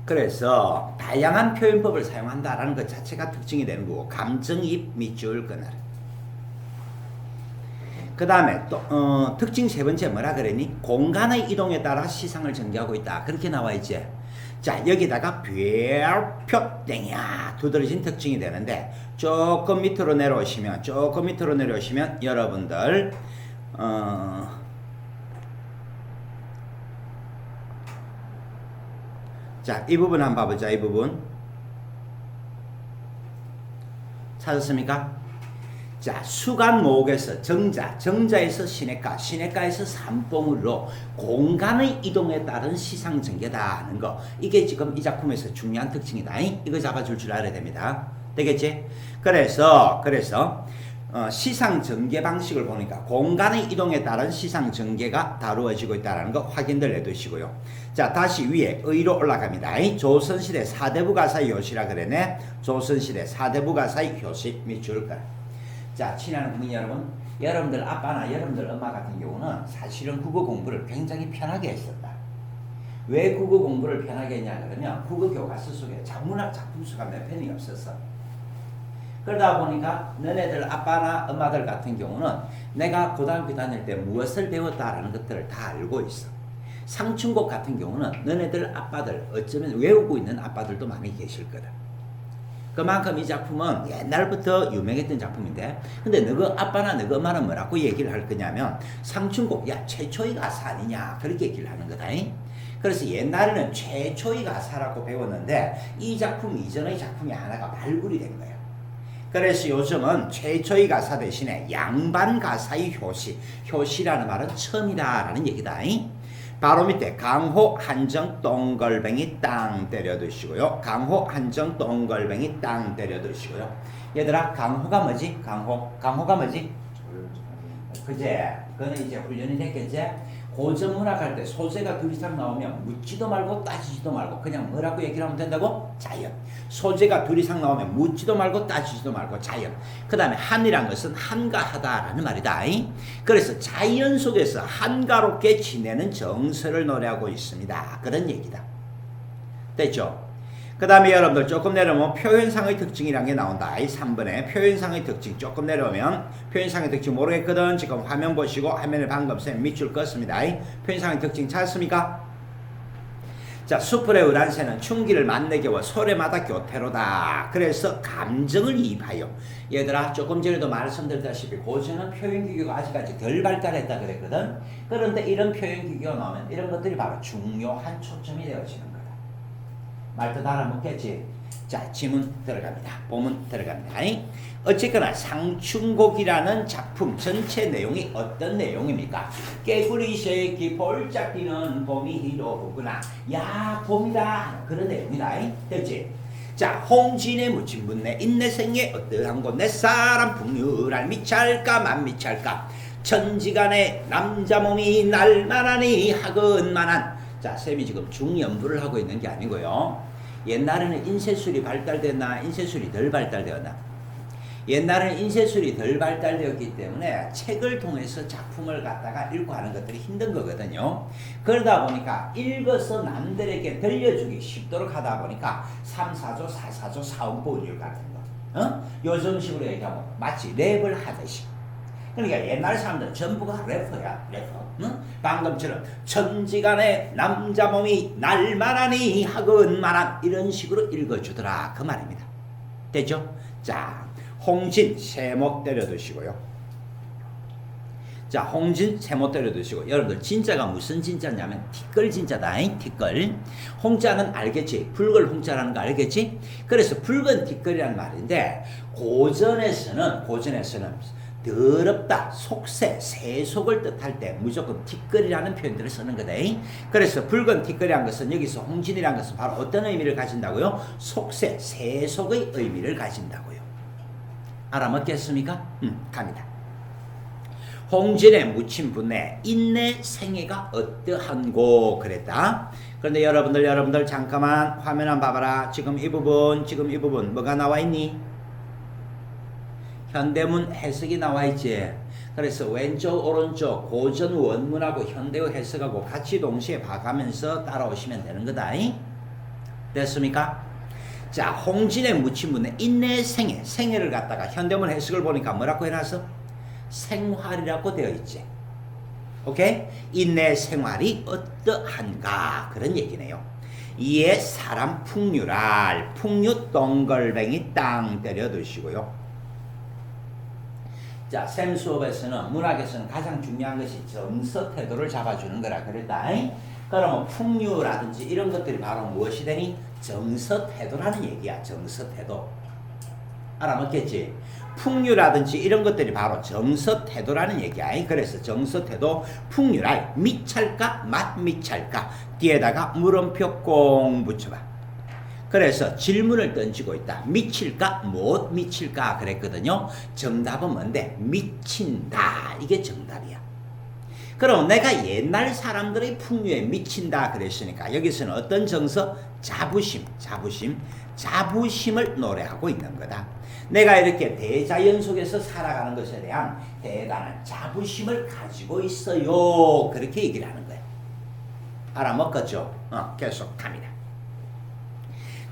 그래서 다양한 표현법을 사용한다라는 것 자체가 특징이 되는 거고, 감정이입 밑줄 끊어라. 그 다음에 또 특징 세 번째 뭐라 그랬니? 공간의 이동에 따라 시상을 전개하고 있다. 그렇게 나와 있지. 자, 여기다가 별표 땡이야 두드러진 특징이 되는데, 조금 밑으로 내려오시면 여러분들 자, 이 부분 한번 봐보자. 이 부분 찾았습니까? 자, 수간 모옥에서 정자에서 시냇가, 시냇가에서 산봉우리로 공간의 이동에 따른 시상 전개다 하는 거, 이게 지금 이 작품에서 중요한 특징이다. 이거 잡아줄 줄 알아야 됩니다. 되겠지? 그래서 시상 전개 방식을 보니까 공간의 이동에 따른 시상 전개가 다루어지고 있다는 거 확인들 해두시고요. 자, 다시 위에 의로 올라갑니다. 조선시대 4대부 가사의 효시라 그랬네. 조선시대 4대부 가사의 효시 밑줄 걸. 자, 친하는 국민 여러분, 여러분들 아빠나 여러분들 엄마 같은 경우는 사실은 국어 공부를 굉장히 편하게 했었다. 왜 국어 공부를 편하게 했냐 그러면 국어 교과서 속에 작문학 작품 수가 몇 편이 없었어. 그러다 보니까 너네들 아빠나 엄마들 같은 경우는 내가 고등학교 다닐 때 무엇을 배웠다라는 것들을 다 알고 있어. 상춘곡 같은 경우는 너네들 아빠들 어쩌면 외우고 있는 아빠들도 많이 계실 거다. 그만큼 이 작품은 옛날부터 유명했던 작품인데, 근데 너가 아빠나 너가 엄마는 뭐라고 얘기를 할 거냐면 상춘곡 야 최초의 가사 아니냐 그렇게 얘기를 하는 거다. 그래서 옛날에는 최초의 가사라고 배웠는데 이 작품 이전의 작품이 하나가 발굴이 된 거예요. 그래서 요즘은 최초의 가사 대신에 양반 가사의 효시라는 말은 처음이다라는 얘기다. 바로 밑에 강호 한정 동글뱅이 땅 때려두시고요. 강호 한정 동글뱅이 땅 때려두시고요. 얘들아, 강호가 뭐지? 강호가 뭐지? 그제 그거는 이제 훈련이 됐겠지? 고전문학 할 때 소재가 둘 이상 나오면 묻지도 말고 따지지도 말고 그냥 뭐라고 얘기를 하면 된다고? 자연. 소재가 둘 이상 나오면 묻지도 말고 따지지도 말고 자연. 그 다음에 한이란 것은 한가하다라는 말이다. 그래서 자연 속에서 한가롭게 지내는 정서를 노래하고 있습니다. 그런 얘기다. 됐죠? 그 다음에 여러분들 조금 내려오면 표현상의 특징이라는 게 나온다. 이 3번에 표현상의 특징 조금 내려오면 표현상의 특징 모르겠거든. 지금 화면 보시고 화면에 방금 쌤 밑줄 껐습니다. 표현상의 특징 찾았습니까? 자, 수풀의 의란새는 충기를 만내겨워 소래마다 교태로다. 그래서 감정을 이입하여. 얘들아, 조금 전에도 말씀드렸다시피 고전은 표현기교가 아직까지 덜 발달했다 그랬거든. 그런데 이런 표현기교가 나오면 이런 것들이 바로 중요한 초점이 되어지는 거다. 말뜻 알아먹겠지? 자, 지문 들어갑니다. 보문 들어갑니다. 어쨌거나 상춘곡이라는 작품 전체 내용이 어떤 내용입니까? 깨구리 새끼 볼짝 뛰는 봄이 이로구나. 야, 봄이다. 그런 내용이다. 됐지? 자, 홍진의 묻힌 분내 인내생에 어떠한 곳 내 사람 풍류랄 미찰까 만 미찰까 천지간에 남자 몸이 날만하니 하건만한. 자, 쌤이 지금 중연부를 하고 있는 게 아니고요. 옛날에는 인쇄술이 발달됐나 인쇄술이 덜 발달되었나? 옛날에는 인쇄술이 덜 발달되었기 때문에 책을 통해서 작품을 갖다가 읽고 하는 것들이 힘든 거거든요. 그러다 보니까 읽어서 남들에게 들려주기 쉽도록 하다 보니까 3, 4조, 4, 4조, 사음보율 같은 거, 요즘식으로 얘기하면 마치 랩을 하듯이. 그러니까 옛날 사람들은 전부가 래퍼야, 래퍼. 응? 방금처럼 천지간에 남자 몸이 날만하니 하건만한 이런 식으로 읽어주더라 그 말입니다. 됐죠? 자, 홍진 세목 때려두시고요. 자, 홍진 세목 때려두시고 여러분들 진짜가 무슨 진짜냐면 티끌 진짜다. 티끌. 홍자는 알겠지? 붉은 홍자라는 거 알겠지? 그래서 붉은 티끌이라는 말인데 고전에서는 더럽다, 속세, 세속을 뜻할 때 무조건 티끌이라는 표현들을 쓰는 거다. 그래서 붉은 티끌이라는 것은 여기서 홍진이라는 것은 바로 어떤 의미를 가진다고요? 속세, 세속의 의미를 가진다고요. 알아먹겠습니까? 갑니다. 홍진에 묻힌 분내 인내 생애가 어떠한고 그랬다. 그런데 여러분들 잠깐만 화면 한번 봐봐라. 지금 이 부분 뭐가 나와 있니? 현대문 해석이 나와 있지. 그래서 왼쪽 오른쪽 고전 원문하고 현대어 해석하고 같이 동시에 봐가면서 따라오시면 되는 거다. 됐습니까? 자, 홍진의 무친문에 인내 생애, 생애를 갖다가 현대문 해석을 보니까 뭐라고 해놨어? 생활이라고 되어 있지. 오케이? 인내 생활이 어떠한가 그런 얘기네요. 이에 사람 풍류랄, 풍류 동글뱅이 땅 때려 두시고요. 자, 쌤 수업에서는 문학에서는 가장 중요한 것이 정서 태도를 잡아주는 거라 그랬다. 그러면 풍류라든지 이런 것들이 바로 무엇이 되니? 정서 태도라는 얘기야. 정서 태도. 알아먹겠지? 풍류라든지 이런 것들이 바로 정서 태도라는 얘기야. 그래서 정서 태도 풍류랄 미찰까 맛미찰까 뒤에다가 물음표 꽁 붙여봐. 그래서 질문을 던지고 있다. 미칠까 못 미칠까 그랬거든요. 정답은 뭔데? 미친다. 이게 정답이야. 그럼 내가 옛날 사람들의 풍류에 미친다 그랬으니까 여기서는 어떤 정서? 자부심을 노래하고 있는 거다. 내가 이렇게 대자연 속에서 살아가는 것에 대한 대단한 자부심을 가지고 있어요. 그렇게 얘기를 하는 거야. 알아먹었죠? 계속 갑니다.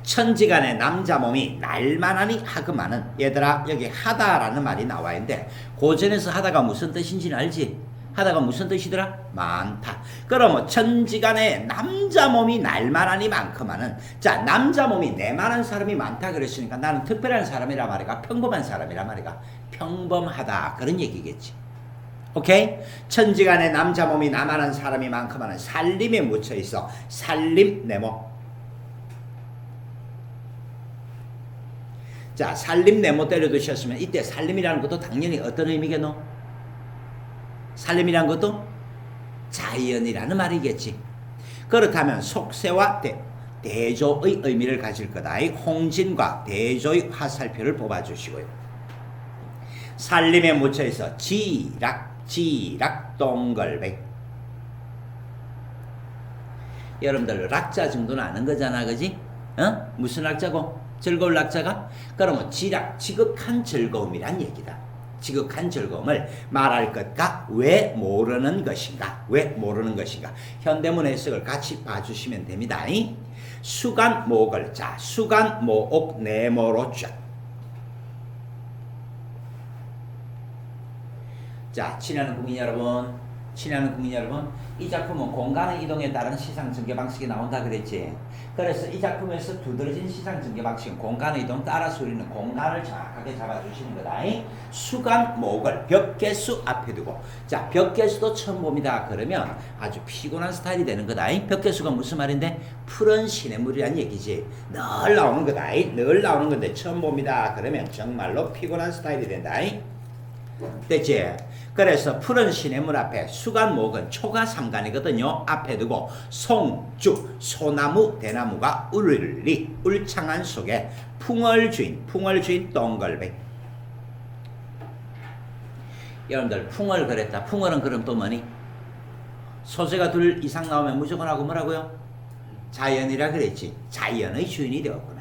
천지간의 남자 몸이 날만하니 하그마는 얘들아 여기 하다라는 말이 나와 있는데 고전에서 하다가 무슨 뜻인지는 알지? 하다가 무슨 뜻이더라? 많다. 그러면 천지간에 남자 몸이 날만하니 많구만은 자 남자 몸이 내만한 사람이 많다 그랬으니까 나는 특별한 사람이라 말이가 평범한 사람이라 말이가 평범하다 그런 얘기겠지. 오케이? 천지간에 남자 몸이 나만한 사람이 많구만은 살림에 묻혀 있어. 살림 네모. 자 살림 네모 때려두셨으면 이때 살림이라는 것도 당연히 어떤 의미겠노? 살림이란 것도 자연이라는 말이겠지. 그렇다면 속세와 대조의 의미를 가질 거다. 홍진과 대조의 화살표를 뽑아주시고요. 살림에 묻혀있어 지락 동글뱅. 여러분들 락자 정도는 아는 거잖아, 그지? 무슨 락자고? 즐거울 락자가? 그러면 지극한 즐거움이란 얘기다. 지극한 즐거움을 말할 것과 왜 모르는 것인가? 왜 모르는 것인가? 현대문 해석을 같이 봐주시면 됩니다. 수간 모글 자 수간 모옥 네모로 쫙. 자 친애하는 국민 여러분, 이 작품은 공간의 이동에 따른 시상 전개 방식이 나온다 그랬지. 그래서 이 작품에서 두드러진 시상 전개 방식은 공간의 이동 따라서 우리는 공간을 정확하게 잡아주시는 거다. 수간 목을 벽개수 앞에 두고 자 벽개수도 처음 봅니다. 그러면 아주 피곤한 스타일이 되는 거다. 벽개수가 무슨 말인데? 푸른 시냇물이란 얘기지. 늘 나오는 거다. 늘 나오는 건데 처음 봅니다. 그러면 정말로 피곤한 스타일이 된다. 됐지? 그래서 푸른 시냇물 앞에 수간목은 초가 삼간이거든요. 앞에 두고 송주 소나무 대나무가 울창한 속에 풍을 주인 동글뱅. 여러분들 풍을 그랬다. 풍을은 그럼 또 뭐니? 소재가 둘 이상 나오면 무조건 하고 뭐라고요? 자연이라 그랬지. 자연의 주인이 되었구나.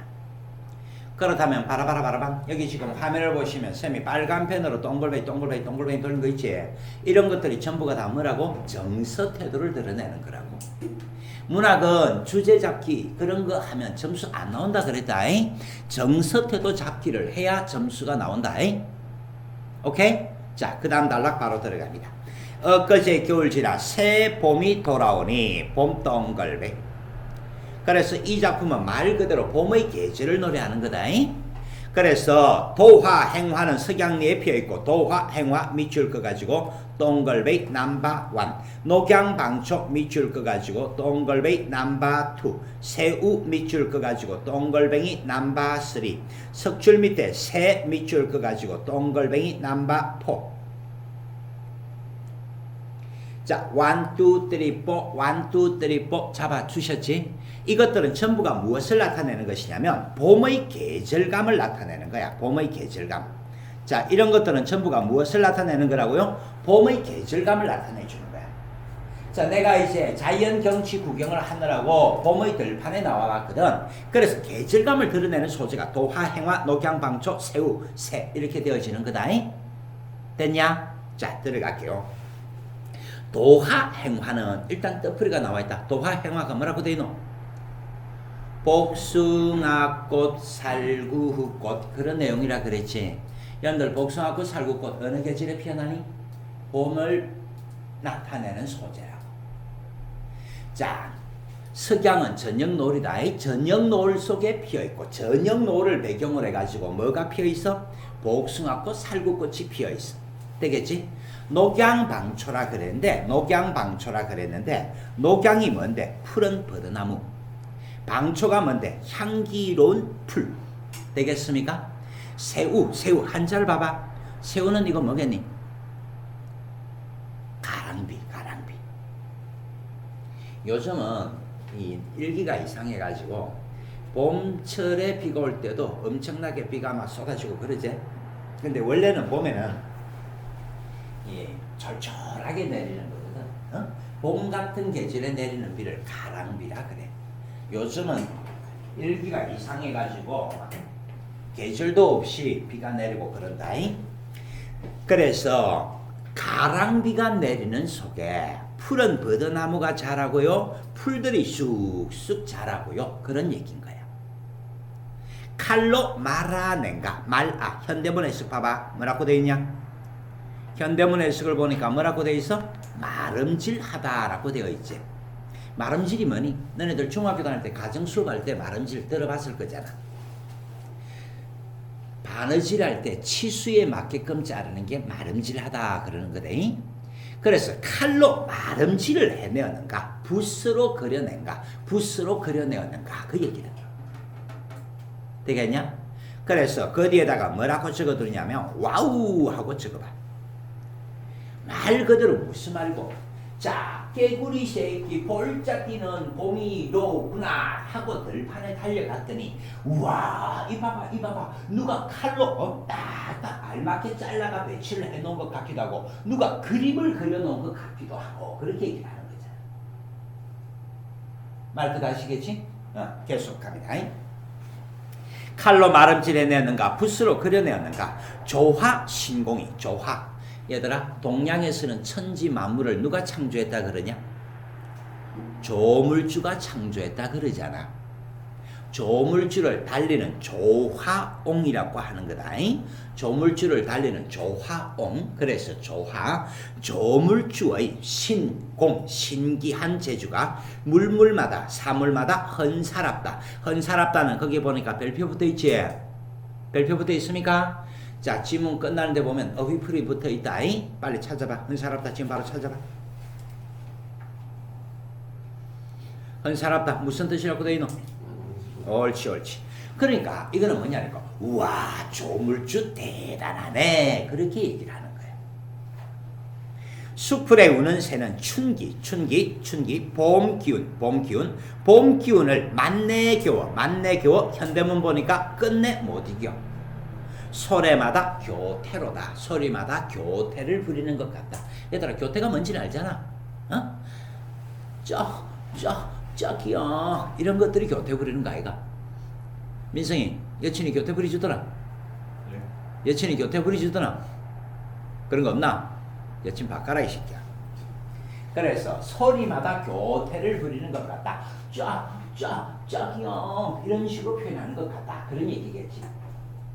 그렇다면 바라방 여기 지금 화면을 보시면 쌤이 빨간 펜으로 동글뱅이 돌린 거 있지. 이런 것들이 전부가 다 뭐라고? 정서 태도를 드러내는 거라고. 문학은 주제 잡기 그런 거 하면 점수 안 나온다 그랬다. 정서 태도 잡기를 해야 점수가 나온다. 오케이? 자, 그 다음 단락 바로 들어갑니다. 엊그제 겨울 지나 새 봄이 돌아오니 봄 동글뱅. 그래서 이 작품은 말 그대로 봄의 계절을 노래하는 거다. 그래서 도화, 행화는 석양리에 피어있고 도화, 행화 밑줄 꺼가지고 동글뱅이 넘버1 녹양방초 밑줄 꺼가지고 동글뱅이 넘버2 새우 밑줄 꺼가지고 동글뱅이 넘버3 석줄 밑에 새 밑줄 꺼가지고 동글뱅이 넘버4 자, 1, 2, 3, 4 잡아주셨지? 이것들은 전부가 무엇을 나타내는 것이냐면 봄의 계절감을 나타내는 거야. 봄의 계절감. 자, 이런 것들은 전부가 무엇을 나타내는 거라고요? 봄의 계절감을 나타내 주는 거야. 자, 내가 이제 자연 경치 구경을 하느라고 봄의 들판에 나와봤거든. 그래서 계절감을 드러내는 소재가 도화, 행화, 녹양방초, 새우, 새 이렇게 되어지는 거다. 됐냐? 자, 들어갈게요. 도화, 행화는 일단 뜻풀이가 나와 있다. 도화, 행화가 뭐라고 되어 있노? 복숭아꽃, 살구꽃 그런 내용이라 그랬지. 여러분들 복숭아꽃, 살구꽃 어느 계절에 피어나니? 봄을 나타내는 소재라고. 자, 석양은 저녁노을이다. 저녁노을 속에 피어있고 저녁노을을 배경으로 해가지고 뭐가 피어있어? 복숭아꽃, 살구꽃이 피어있어. 되겠지? 녹양방초라 그랬는데 녹양이 뭔데? 푸른 버드나무. 방초가 뭔데? 향기로운 풀. 되겠습니까? 새우 한자를 봐봐. 새우는 이거 뭐겠니? 가랑비. 요즘은 이 일기가 이상해가지고 봄철에 비가 올 때도 엄청나게 비가 막 쏟아지고 그러지. 근데 원래는 봄에는 절절하게 내리는 거거든. 봄 같은 계절에 내리는 비를 가랑비라 그래. 요즘은 일기가 이상해가지고 계절도 없이 비가 내리고 그런다. 그래서 가랑비가 내리는 속에 푸른 버드나무가 자라고요. 풀들이 쑥쑥 자라고요. 그런 얘기인 거야. 칼로 말아낸가. 현대문 해석 봐봐. 뭐라고 되어 있냐? 현대문 해석을 보니까 뭐라고 되어 있어? 마름질하다라고 되어 있지. 마름질이 뭐니? 너네들 중학교 다닐 때 가정 수업할 때 마름질 들어봤을 거잖아. 바느질할 때 치수에 맞게끔 자르는 게 마름질하다 그러는 거대. 그래서 칼로 마름질을 해내었는가, 붓으로 그려낸가, 붓으로 그려내었는가 그 얘기다. 되겠냐? 그래서 그 뒤에다가 뭐라고 적어두냐면 와우 하고 적어봐. 말 그대로 무슨 말고, 자, 개구리 새끼 볼짝 뛰는 봄이로구나 하고 들판에 달려갔더니 우와 이봐봐 누가 칼로 딱딱 알맞게 잘라가 배치를 해놓은 것 같기도 하고 누가 그림을 그려놓은 것 같기도 하고 그렇게 얘기를 하는 거잖아. 말 그거 아시겠지? 계속합니다. 칼로 마름질해내었는가 붓으로 그려내었는가. 조화 신공이. 조화. 얘들아, 동양에서는 천지 만물을 누가 창조했다 그러냐? 조물주가 창조했다 그러잖아. 조물주를 달리는 조화옹이라고 하는 거다. 조물주를 달리는 조화옹. 그래서 조화, 조물주의 신공, 신기한 재주가 물물마다 사물마다 헌사랍다. 헌사랍다는 거기 보니까 별표 붙어 있지? 별표 붙어 있습니까? 자, 지문 끝나는데 보면 어휘풀이 붙어 있다. 빨리 찾아봐. 헌사랍다 지금 바로 찾아봐. 헌사랍다 무슨 뜻이라고 돼 있노? 옳지. 그러니까 이거는 뭐냐니까, 우와 조물주 대단하네 그렇게 얘기를 하는 거야. 수풀에 우는 새는 춘기 봄 기운을 만내에 겨워 현대문 보니까 끝내 못 이겨. 소리마다 교태로다. 소리마다 교태를 부리는 것 같다. 얘들아, 교태가 뭔지는 알잖아. 저기요. 이런 것들이 교태 부리는 거 아이가? 민성이, 여친이 교태 부리주더라? 네. 여친이 교태 부리주더라? 그런 거 없나? 여친 바꿔라 이 새끼야. 그래서 소리마다 교태를 부리는 것 같다. 저기요. 이런 식으로 표현하는 것 같다. 그런 얘기겠지.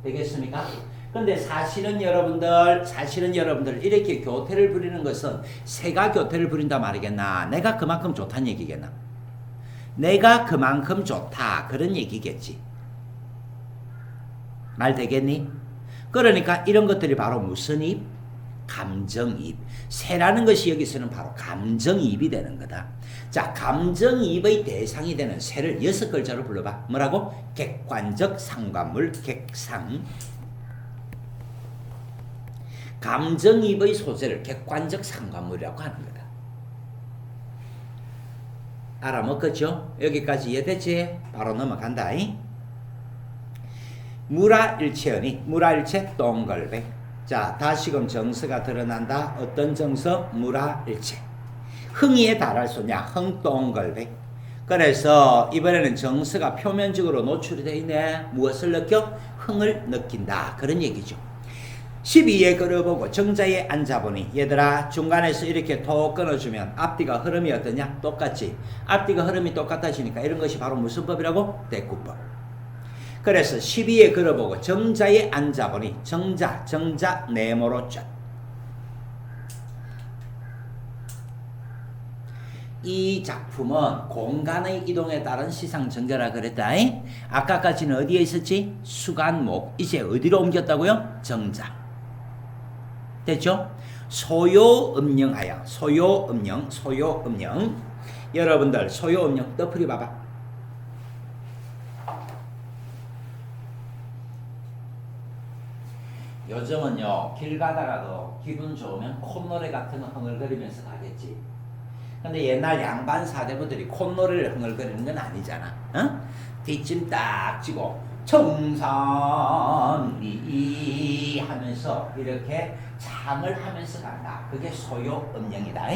되겠습니까? 근데 사실은 여러분들 이렇게 교태를 부리는 것은 새가 교태를 부린다 말이겠나? 내가 그만큼 좋다는 얘기겠나? 내가 그만큼 좋다 그런 얘기겠지. 말 되겠니? 그러니까 이런 것들이 바로 무슨 입? 감정이입. 새라는 것이 여기서는 바로 감정이입이 되는 거다. 자, 감정이입의 대상이 되는 새를 6글자로 불러봐. 뭐라고? 객관적 상관물, 객상. 감정이입의 소재를 객관적 상관물이라고 하는 거다. 알아먹었죠? 여기까지 이해됐지? 바로 넘어간다. 무라일체언이, 무라일체 동글배. 자, 다시금 정서가 드러난다. 어떤 정서? 무라일체. 흥이에 달할 소냐? 흥동글배. 그래서 이번에는 정서가 표면적으로 노출이 되어 있네. 무엇을 느껴? 흥을 느낀다. 그런 얘기죠. 12에 걸어보고 정자에 앉아보니 얘들아 중간에서 이렇게 톡 끊어주면 앞뒤가 흐름이 어떠냐? 똑같지. 앞뒤가 흐름이 똑같아지니까 이런 것이 바로 무슨 법이라고? 대꾸법. 그래서 12에 걸어보고 정자에 앉아보니 정자 네모로 쫙. 이 작품은 공간의 이동에 따른 시상전개라 그랬다. 아까까지는 어디에 있었지? 수간목. 이제 어디로 옮겼다고요? 정자. 됐죠? 소요음령하여 소요음령 여러분들 소요음령 떠풀이 봐봐. 요즘은요 길 가다가도 기분 좋으면 콧노래 같은 거 흥얼거리면서 가겠지. 근데 옛날 양반 사대부들이 콧노래를 흥얼거리는 건 아니잖아. 어? 뒷짐 딱 지고 청산리 하면서 이렇게 참을 하면서 간다. 그게 소요음령이다.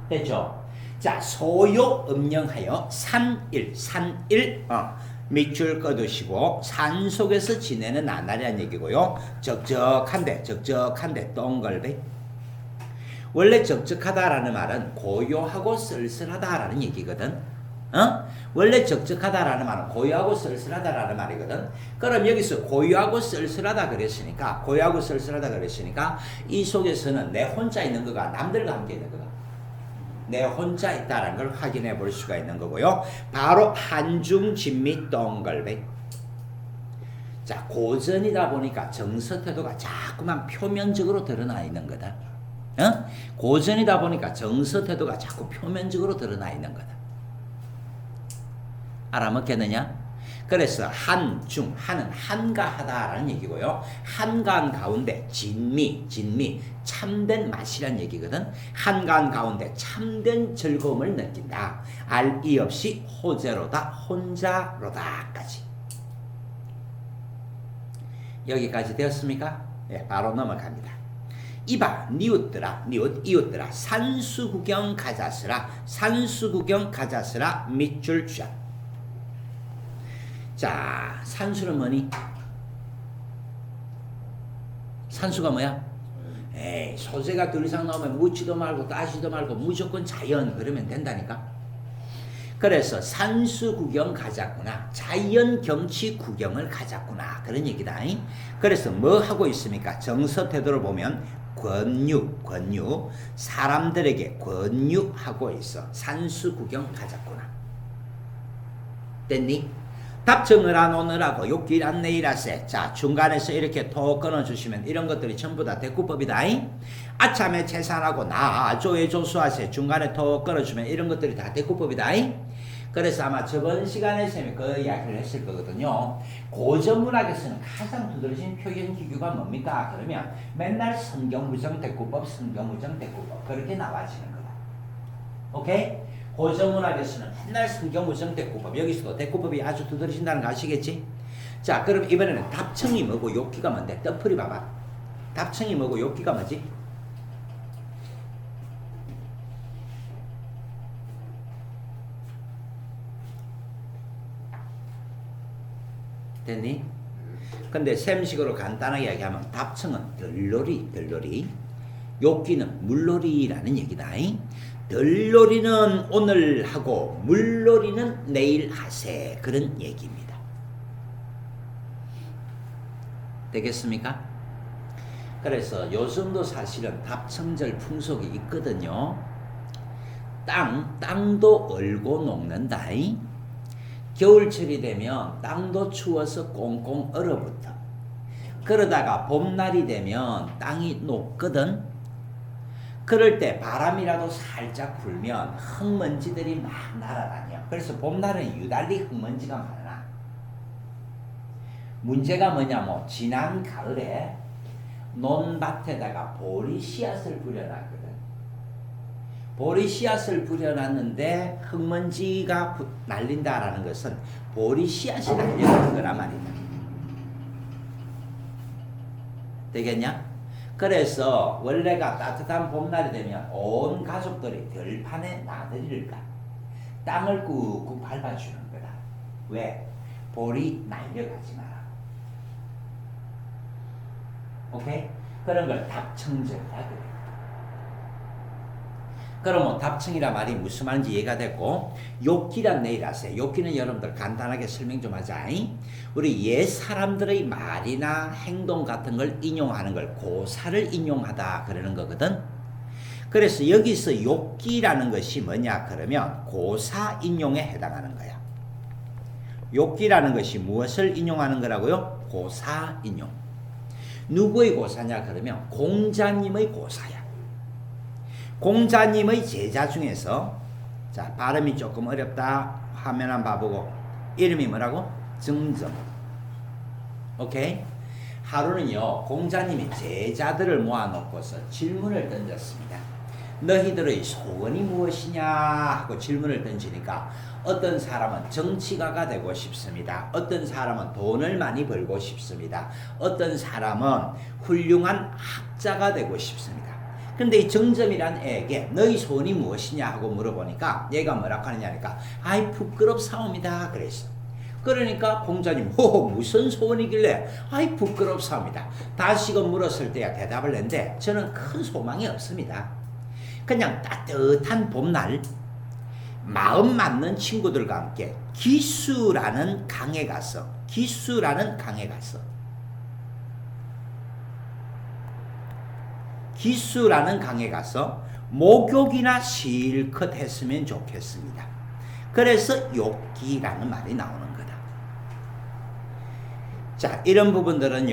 됐죠? 자, 소요음령하여 산일 밑줄 꺼두시고 산 속에서 지내는 나날이란 얘기고요. 적적한데 동글베. 원래 적적하다라는 말은 고요하고 쓸쓸하다라는 얘기거든. 원래 적적하다라는 말은 고요하고 쓸쓸하다라는 말이거든. 그럼 여기서 고요하고 쓸쓸하다 그랬으니까 이 속에서는 내 혼자 있는 거가 남들과 함께 있는 거다. 내 혼자 있다는 걸 확인해 볼 수가 있는 거고요. 바로 한중진미 동글백. 자, 고전이다 보니까 정서 태도가 자꾸만 표면적으로 드러나 있는 거다. 고전이다 보니까 정서 태도가 자꾸 표면적으로 드러나 있는 거다. 알아먹겠느냐? 그래서 한중, 한은 한가하다라는 얘기고요. 한가한 가운데 진미, 참된 맛이란 얘기거든. 한가한 가운데 참된 즐거움을 느낀다. 알이 없이 호재로다, 혼자로다까지. 여기까지 되었습니까? 네, 바로 넘어갑니다. 이봐, 이웃들아, 산수구경 가자스라, 밑줄 쫙. 자, 산수는 뭐니? 산수가 뭐야? 에이, 소재가 둘 이상 나오면 묻지도 말고 따지도 말고 무조건 자연 그러면 된다니까. 그래서 산수 구경 가자꾸나, 자연 경치 구경을 가자꾸나 그런 얘기다. 그래서 뭐 하고 있습니까? 정서 태도를 보면 권유, 사람들에게 권유하고 있어. 산수 구경 가자꾸나. 됐니? 답정을 안 오느라고 욕길 안 내일하세. 자, 중간에서 이렇게 톡 끊어주시면 이런 것들이 전부 다 대꾸법이다. 아참에 재산하고 나조에 조수하세. 중간에 톡 끊어주면 이런 것들이 다 대꾸법이다. 그래서 아마 저번 시간에 쌤이 그 이야기를 했을 거거든요. 고전문학에서는 가장 두드러진 표현 기규가 뭡니까? 그러면 맨날 성경무정 대꾸법 그렇게 나와지는 거다. 오케이? 고전문학에서는 맨날 성경무정 대꾸법, 여기서도 대꾸법이 아주 두드러진다는 거 아시겠지? 자, 그럼 이번에는 답청이 뭐고 욕기가 뭔데? 떡풀이 봐봐. 답청이 뭐고 욕기가 뭐지? 됐니? 근데 셈식으로 간단하게 이야기하면 답청은 들놀이, 욕기는 물놀이라는 얘기다. 들놀이는 오늘 하고 물놀이는 내일 하세. 그런 얘기입니다. 되겠습니까? 그래서 요즘도 사실은 답청절 풍속이 있거든요. 땅도 얼고 녹는다. 겨울철이 되면 땅도 추워서 꽁꽁 얼어붙어. 그러다가 봄날이 되면 땅이 녹거든. 그럴 때 바람이라도 살짝 불면 흙먼지들이 막 날아다녀. 그래서 봄날은 유달리 흙먼지가 많아. 문제가 뭐냐면 지난 가을에 논밭에다가 보리 씨앗을 뿌려놨거든. 보리 씨앗을 뿌려놨는데 흙먼지가 날린다라는 것은 보리 씨앗이 날려가는 거란 말이다. 되겠냐? 그래서 원래가 따뜻한 봄날이 되면 온 가족들이 들판에 나들이를 가. 땅을 꾹꾹 밟아주는 거다. 왜? 볼이 날려가지 마라. 오케이? 그런 걸 답청정이라 그래. 그러면 답청이라 말이 무슨 말인지 이해가 됐고, 욥기란 내일 아세요. 욥기는 여러분들 간단하게 설명 좀 하자. 우리 옛 사람들의 말이나 행동 같은 걸 인용하는 걸 고사를 인용하다 그러는 거거든. 그래서 여기서 욥기라는 것이 뭐냐 그러면 고사 인용에 해당하는 거야. 욥기라는 것이 무엇을 인용하는 거라고요? 고사 인용. 누구의 고사냐 그러면 공자님의 고사야. 공자님의 제자 중에서, 자, 발음이 조금 어렵다. 화면 한번 봐보고. 이름이 뭐라고? 정정. 오케이? 하루는요, 공자님이 제자들을 모아놓고서 질문을 던졌습니다. 너희들의 소원이 무엇이냐 하고 질문을 던지니까 어떤 사람은 정치가가 되고 싶습니다. 어떤 사람은 돈을 많이 벌고 싶습니다. 어떤 사람은 훌륭한 학자가 되고 싶습니다. 근데 이 정점이란 애에게 너희 소원이 무엇이냐 하고 물어보니까 얘가 뭐라고 하느냐니까 아이 부끄럽사옵니다 그랬어. 그러니까 공자님 무슨 소원이길래 아이 부끄럽사옵니다. 다시금 물었을 때야 대답을 했는데 저는 큰 소망이 없습니다. 그냥 따뜻한 봄날 마음 맞는 친구들과 함께 기수라는 강에 가서 목욕이나 실컷 했으면 좋겠습니다. 그래서 욥기라는 말이 나오는 거다. 자, 이런 부분들은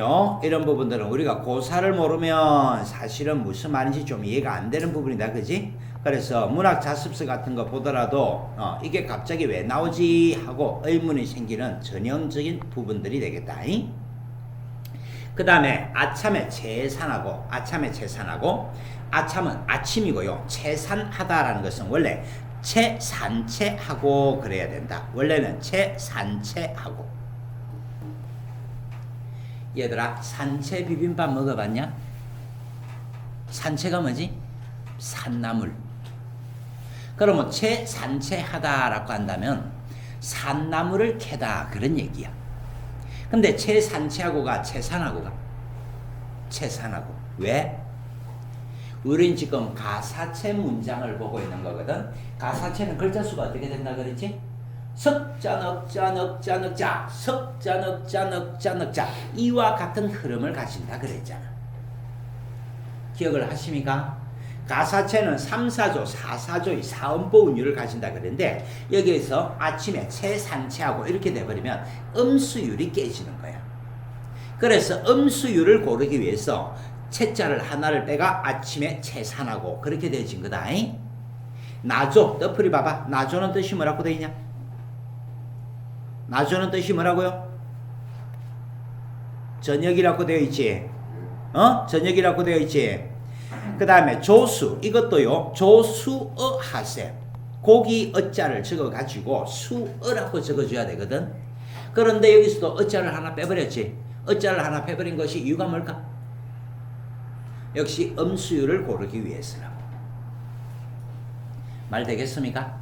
우리가 고사를 모르면 사실은 무슨 말인지 좀 이해가 안 되는 부분이다. 그지? 그래서 문학 자습서 같은 거 보더라도 이게 갑자기 왜 나오지 하고 의문이 생기는 전형적인 부분들이 되겠다. 그 다음에 아참에 채산하고 아참은 아침이고요. 채산하다라는 것은 원래 채산채하고 그래야 된다. 원래는 채산채하고. 얘들아, 산채 비빔밥 먹어봤냐? 산채가 뭐지? 산나물. 그러면 채산채하다라고 한다면 산나물을 캐다 그런 얘기야. 근데 채산채하고가 채산하고가 채산하고. 왜? 우린 지금 가사체 문장을 보고 있는 거거든. 가사체는 글자 수가 어떻게 된다 그랬지? 석자넉자넉자넉자 석자넉자넉자넉자 이와 같은 흐름을 가진다 그랬잖아. 기억을 하십니까? 가사체는 3사조, 4사조의 사음보 운율을 가진다 그랬는데 여기에서 아침에 채산채하고 이렇게 돼버리면 음수율이 깨지는 거야. 그래서 음수율을 고르기 위해서 채자를 하나를 빼가 아침에 채산하고 그렇게 되어진 거다. 나조, 너프리 봐봐. 나조는 뜻이 뭐라고 되어 있냐? 나조는 뜻이 뭐라고요? 저녁이라고 되어 있지. 저녁이라고 되어 있지. 그 다음에 조수, 이것도요, 조수어 하세. 고기 어자를 적어가지고 수어라고 적어줘야 되거든. 그런데 여기서도 어자를 하나 빼버렸지. 어자를 하나 빼버린 것이 이유가 뭘까? 역시 음수율을 고르기 위해서라고. 말 되겠습니까?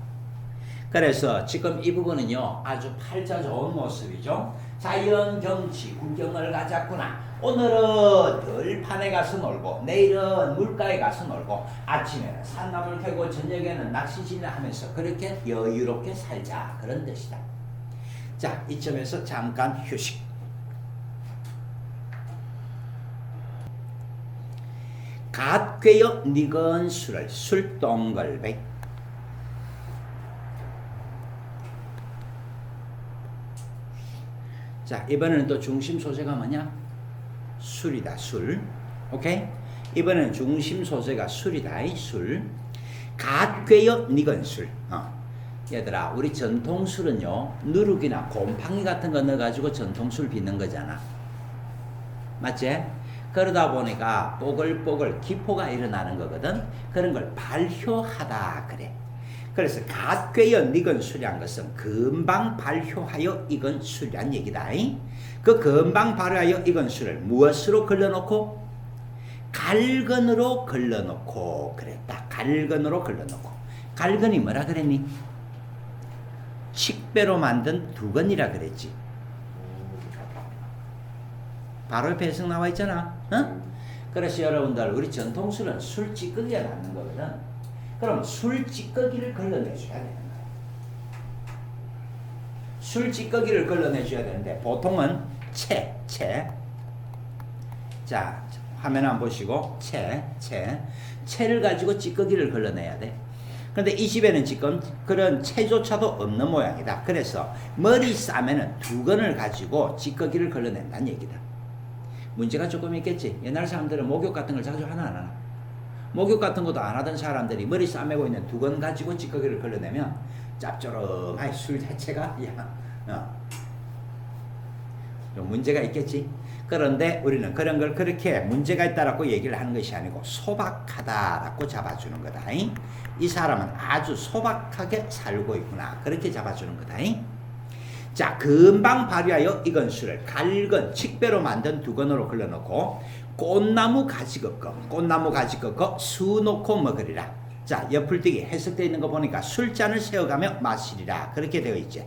그래서 지금 이 부분은요, 아주 팔자 좋은 모습이죠. 자연 경치 구경을 가자꾸나. 오늘은 들판에 가서 놀고 내일은 물가에 가서 놀고 아침에는 산나물 캐고 저녁에는 낚시질을 하면서 그렇게 여유롭게 살자 그런 뜻이다. 자, 이점에서 잠깐 휴식. 갓괴여 니건 술을 술동걸백. 자, 이번에는 또 중심 소재가 뭐냐? 술이다, 술. 오케이? 이번에는 중심 소재가 술이다, 술. 갓괴여 니건 술. 얘들아, 우리 전통술은요, 누룩이나 곰팡이 같은 거 넣어가지고 전통술 빚는 거잖아. 맞지? 그러다 보니까 뽀글뽀글 기포가 일어나는 거거든. 그런 걸 발효하다 그래. 그래서 갓괴여 니건 술이란 것은 금방 발효하여 익은 술이란 얘기다. 그 금방 발효하여 익은 술을 무엇으로 걸러놓고? 갈근으로 걸러놓고 그랬다. 갈근으로 걸러놓고. 갈근이 뭐라 그랬니? 칡배로 만든 두건이라 그랬지. 바로 옆에 해석 나와 있잖아. 어? 그래서 여러분들 우리 전통술은 술 찌꺼기가 남는 거거든. 그럼 술 찌꺼기를 걸러내줘야 되는 거야. 술 찌꺼기를 걸러내줘야 되는데 보통은 채. 자, 화면 한번 보시고 채를 가지고 찌꺼기를 걸러내야 돼. 그런데 이 집에는 지금 그런 채조차도 없는 모양이다. 그래서 머리 싸매는 두건을 가지고 찌꺼기를 걸러낸다는 얘기다. 문제가 조금 있겠지. 옛날 사람들은 목욕 같은 걸 자주 하나 안 하나? 목욕 같은 것도 안 하던 사람들이 머리 싸매고 있는 두건 가지고 찌꺼기를 걸러내면 짭조름한 술 자체가 좀 문제가 있겠지. 그런데 우리는 그런 걸 그렇게 문제가 있다라고 얘기를 하는 것이 아니고 소박하다라고 잡아주는 거다. 이 사람은 아주 소박하게 살고 있구나. 그렇게 잡아주는 거다. 자, 금방 발휘하여 익은 술을 갈건 칡배로 만든 두건으로 걸러놓고 꽃나무 가지 꺾어 수 놓고 먹으리라. 자, 옆풀떼기 해석되어 있는 거 보니까 술잔을 세워가며 마시리라. 그렇게 되어 있지.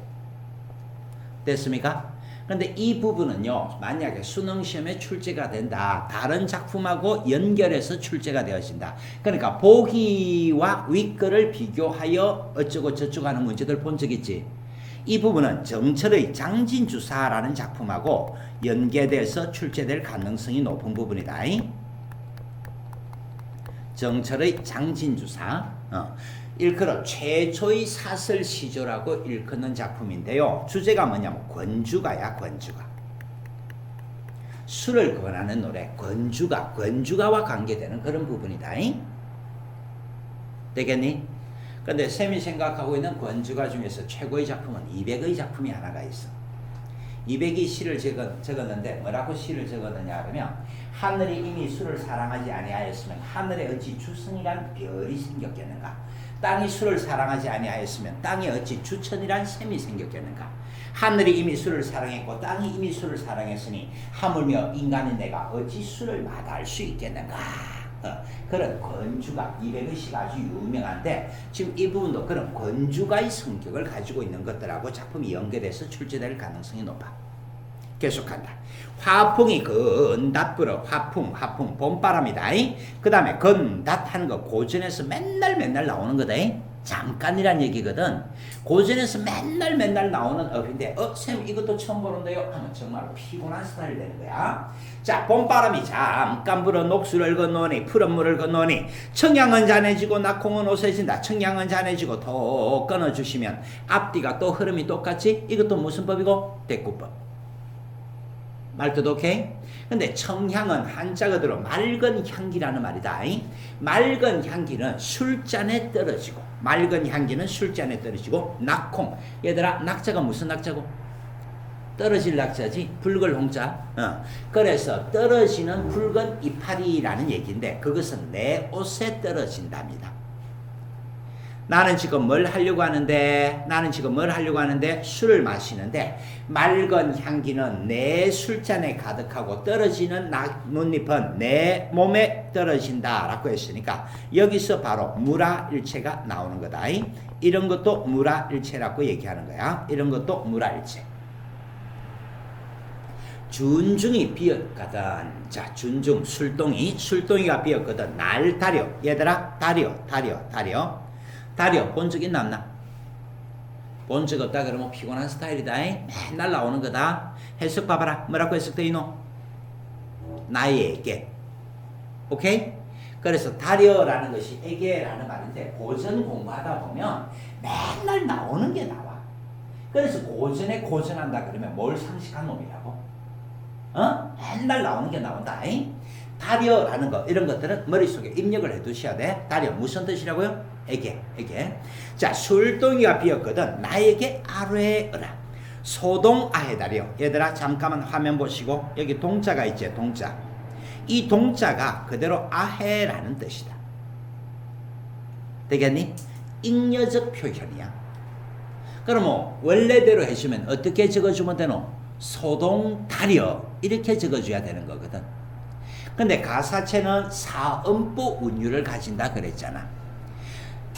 됐습니까? 그런데 이 부분은요, 만약에 수능시험에 출제가 된다. 다른 작품하고 연결해서 출제가 되어진다. 그러니까 보기와 윗글을 비교하여 어쩌고 저쩌고 하는 문제들 본 적 있지. 이 부분은 정철의 장진주사라는 작품하고 연계돼서 출제될 가능성이 높은 부분이다. 정철의 장진주사. 일컬어 최초의 사설시조라고 일컫는 작품인데요. 주제가 뭐냐면 권주가야. 술을 권하는 노래. 권주가와 관계되는 그런 부분이다. 되겠니? 근데 쌤이 생각하고 있는 권주가 중에서 최고의 작품은 이백의 작품이 하나가 있어. 이백이 시를 적었는데 뭐라고 시를 적었느냐 하면 하늘이 이미 술을 사랑하지 아니하였으면 하늘에 어찌 주성이란 별이 생겼겠는가. 땅이 술을 사랑하지 아니하였으면 땅에 어찌 주천이란 샘이 생겼겠는가. 하늘이 이미 술을 사랑했고 땅이 이미 술을 사랑했으니 하물며 인간인 내가 어찌 술을 마다할 수 있겠는가. 그런 권주가 이백의 시가 아주 유명한데 지금 이 부분도 그런 권주가의 성격을 가지고 있는 것들하고 작품이 연계돼서 출제될 가능성이 높아. 계속한다. 화풍이 건닷 불어. 화풍 봄바람이다. 그 다음에 건닷 하는 거 고전에서 맨날 나오는 거다. 잠깐이란 얘기거든. 고전에서 맨날 나오는 어휘인데 쌤 이것도 처음 보는데요 하면 정말 피곤한 스타일이 되는 거야. 자, 봄바람이 잠깐 불어 녹수를 건너니 푸른 물을 건너니 청양은 잔해지고 낙홍은 오세진다. 청양은 잔해지고 더 끊어주시면 앞뒤가 또 흐름이 똑같지. 이것도 무슨 법이고? 대꾸법. 말뜻 오케이? 근데 청향은 한자가 들어 맑은 향기라는 말이다. 맑은 향기는 술잔에 떨어지고 낙홍. 얘들아, 낙자가 무슨 낙자고? 떨어질 낙자지. 붉은 홍자. 그래서 떨어지는 붉은 이파리라는 얘기인데 그것은 내 옷에 떨어진답니다. 나는 지금 뭘 하려고 하는데 술을 마시는데 맑은 향기는 내 술잔에 가득하고 떨어지는 나뭇잎은 내 몸에 떨어진다 라고 했으니까 여기서 바로 무라일체가 나오는 거다. 이런 것도 무라일체라고 얘기하는 거야. 이런 것도 무라일체. 준중이 비었거든. 자, 준중 술동이가 비었거든. 날 다려. 얘들아, 다려. 본 적 있나 없나? 본 적 없다 그러면 피곤한 스타일이다. 맨날 나오는 거다. 해석 봐봐라. 뭐라고 해석돼 있노? 나에게. 오케이? 그래서 다려라는 것이 에게라는 말인데 고전 공부하다 보면 맨날 나오는 게 나와. 그래서 고전에 고전한다 그러면 뭘 상식한 놈이라고? 맨날 나오는 게 나온다. 다려라는 거 이런 것들은 머릿속에 입력을 해두셔야 돼. 다려 무슨 뜻이라고요? 에게. 자, 술동이가 비었거든. 나에게 아뢰어라. 소동 아해다려. 얘들아 잠깐만 화면 보시고 여기 동자가 있지. 동자. 이 동자가 그대로 아해라는 뜻이다. 되겠니? 잉여적 표현이야. 그럼 원래대로 해주면 어떻게 적어주면 되노? 소동 다려 이렇게 적어줘야 되는 거거든. 근데 가사체는 사음보 운율을 가진다 그랬잖아.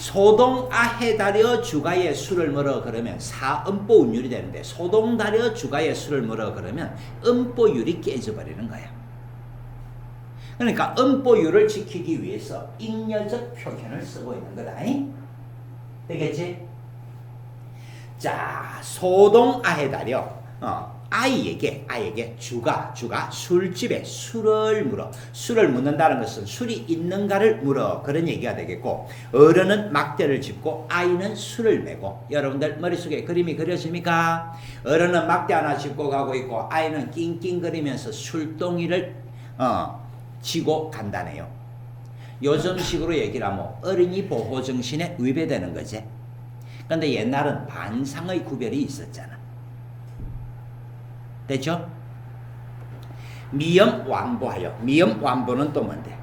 소동아해 다려 주가의 수를 물어 그러면 사음보운율이 되는데 소동 다려 주가의 수를 물어 그러면 음보율이 깨져버리는 거야. 그러니까 음보율을 지키기 위해서 잉여적 표현을 쓰고 있는 거다. 되겠지? 자, 소동아해 다려 아이에게 주가 술집에 술을 물어. 술을 묻는다는 것은 술이 있는가를 물어. 그런 얘기가 되겠고, 어른은 막대를 짚고 아이는 술을 메고. 여러분들 머릿속에 그림이 그려집니까? 어른은 막대 하나 짚고 가고 있고 아이는 낑낑거리면서 술동이를 쥐고 간다네요. 요즘식으로 얘기를 하면 어린이 보호정신에 위배되는 거지. 근데 옛날은 반상의 구별이 있었잖아. 됐죠? 미염완보하여. 미염완보는 또 뭔데?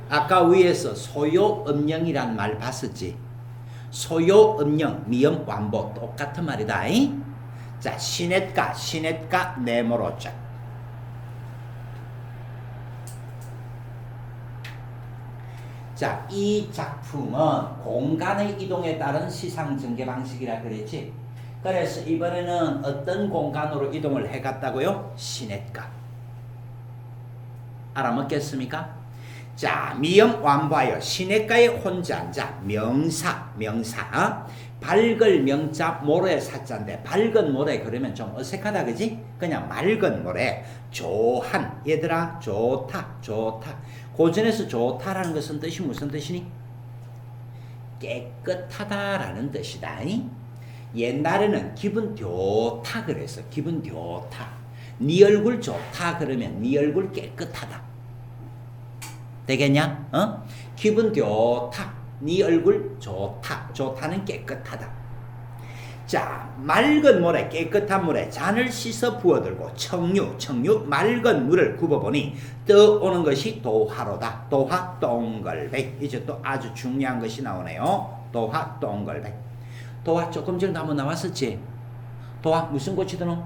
아까 위에서 소요음령이란 말 봤었지? 소요음령, 미염완보 똑같은 말이다. 자, 시냇가 네모로자. 자, 이 작품은 공간의 이동에 따른 시상 전개 방식이라 그랬지? 그래서 이번에는 어떤 공간으로 이동을 해갔다고요? 시냇가. 알아먹겠습니까? 자, 미염완보하여 시냇가에 혼자 앉아. 명사. 밝을 명자 모래의 사자인데 밝은 모래 그러면 좀 어색하다 그지? 그냥 맑은 모래. 조한. 얘들아 좋다. 고전에서 좋다라는 것은 뜻이 무슨 뜻이니? 깨끗하다라는 뜻이다. 옛날에는 기분 좋다 그랬어. 기분 좋다. 네 얼굴 좋다 그러면 네 얼굴 깨끗하다. 되겠냐? 기분 좋다. 네 얼굴 좋다. 좋다는 깨끗하다. 자, 맑은 물에 깨끗한 물에 잔을 씻어 부어들고 청유 맑은 물을 굽어보니 떠오는 것이 도화로다. 도화 동글백. 이제 또 아주 중요한 것이 나오네요. 도화 동글백. 도화 조금 전에 한번 나왔었지. 도화 무슨 꽃이 드노?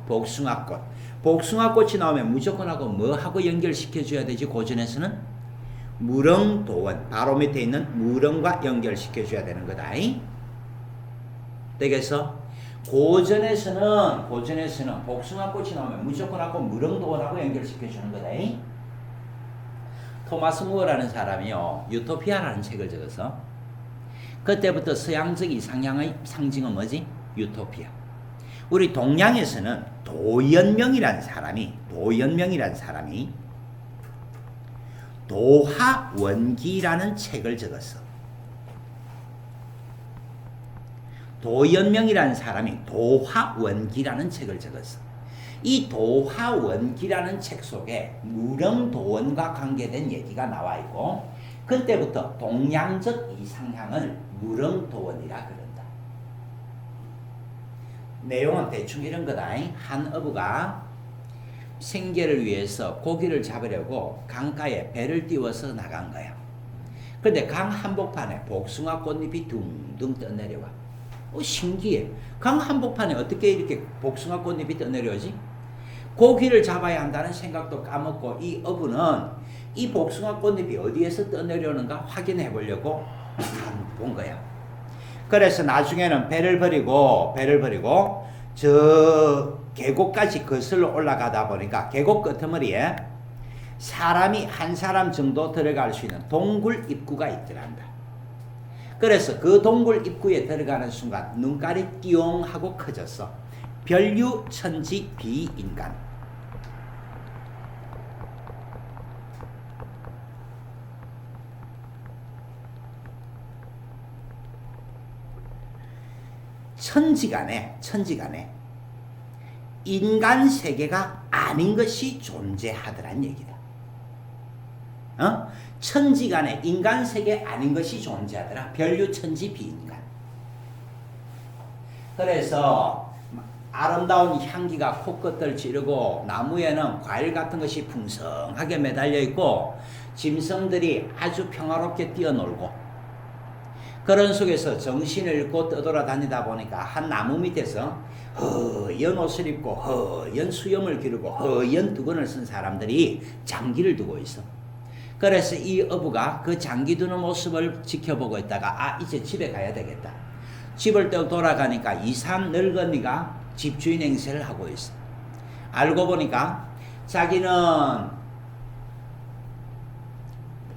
복숭아꽃. 복숭아꽃이 나오면 무조건 하고 뭐하고 연결시켜줘야 되지? 고전에서는 무릉도원. 바로 밑에 있는 무릉과 연결시켜줘야 되는 거다. 되겠어? 고전에서는 복숭아꽃이 나오면 무조건 하고 무릉도원하고 연결시켜주는 거다. 토마스 무어라는 사람이요, 유토피아라는 책을 적어서 그때부터 서양적 이상향의 상징은 뭐지? 유토피아. 우리 동양에서는 도연명이라는 사람이 도하원기라는 책을 적었어. 도연명이라는 사람이 도하원기라는 책을 적었어. 이 도하원기라는 책 속에 무릉도원과 관계된 얘기가 나와 있고, 그때부터 동양적 이상향을 무릉도원이라 그런다. 내용은 대충 이런 거다. 한 어부가 생계를 위해서 고기를 잡으려고 강가에 배를 띄워서 나간 거야. 그런데 강 한복판에 복숭아 꽃잎이 둥둥 떠내려와. 신기해. 강 한복판에 어떻게 이렇게 복숭아 꽃잎이 떠내려오지? 고기를 잡아야 한다는 생각도 까먹고 이 어부는 이 복숭아 꽃잎이 어디에서 떠내려오는가 확인해 보려고 본 거야. 그래서 나중에는 배를 버리고 저 계곡까지 거슬러 올라가다 보니까 계곡 끄트머리에 사람이 한 사람 정도 들어갈 수 있는 동굴 입구가 있더란다. 그래서 그 동굴 입구에 들어가는 순간 눈깔이 띠용 하고 커졌어. 별유 천지 비인간. 천지간에 인간 세계가 아닌 것이 존재하더란 얘기다. 천지간에 인간 세계 아닌 것이 존재하더라. 별유 천지 비인간. 그래서 아름다운 향기가 코끝을 찌르고 나무에는 과일 같은 것이 풍성하게 매달려 있고 짐승들이 아주 평화롭게 뛰어놀고, 그런 속에서 정신을 잃고 떠돌아다니다 보니까 한 나무 밑에서 허연 옷을 입고 허연 수염을 기르고 허연 두건을 쓴 사람들이 장기를 두고 있어. 그래서 이 어부가 그 장기 두는 모습을 지켜보고 있다가 이제 집에 가야 되겠다. 집을 또 돌아가니까 이산 늙은이가 집주인 행세를 하고 있어. 알고 보니까 자기는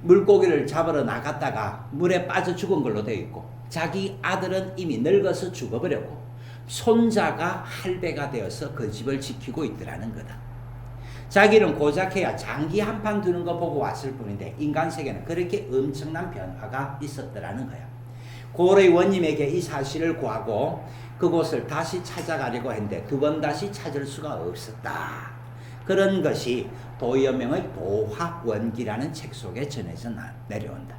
물고기를 잡으러 나갔다가 물에 빠져 죽은 걸로 되어 있고, 자기 아들은 이미 늙어서 죽어버렸고, 손자가 할배가 되어서 그 집을 지키고 있더라는 거다. 자기는 고작해야 장기 한 판 두는 거 보고 왔을 뿐인데 인간 세계는 그렇게 엄청난 변화가 있었더라는 거야. 고려의 원님에게 이 사실을 구하고 그곳을 다시 찾아가려고 했는데 두 번 다시 찾을 수가 없었다. 그런 것이 도여명의 도화원기라는 책 속에 전해져 내려온다.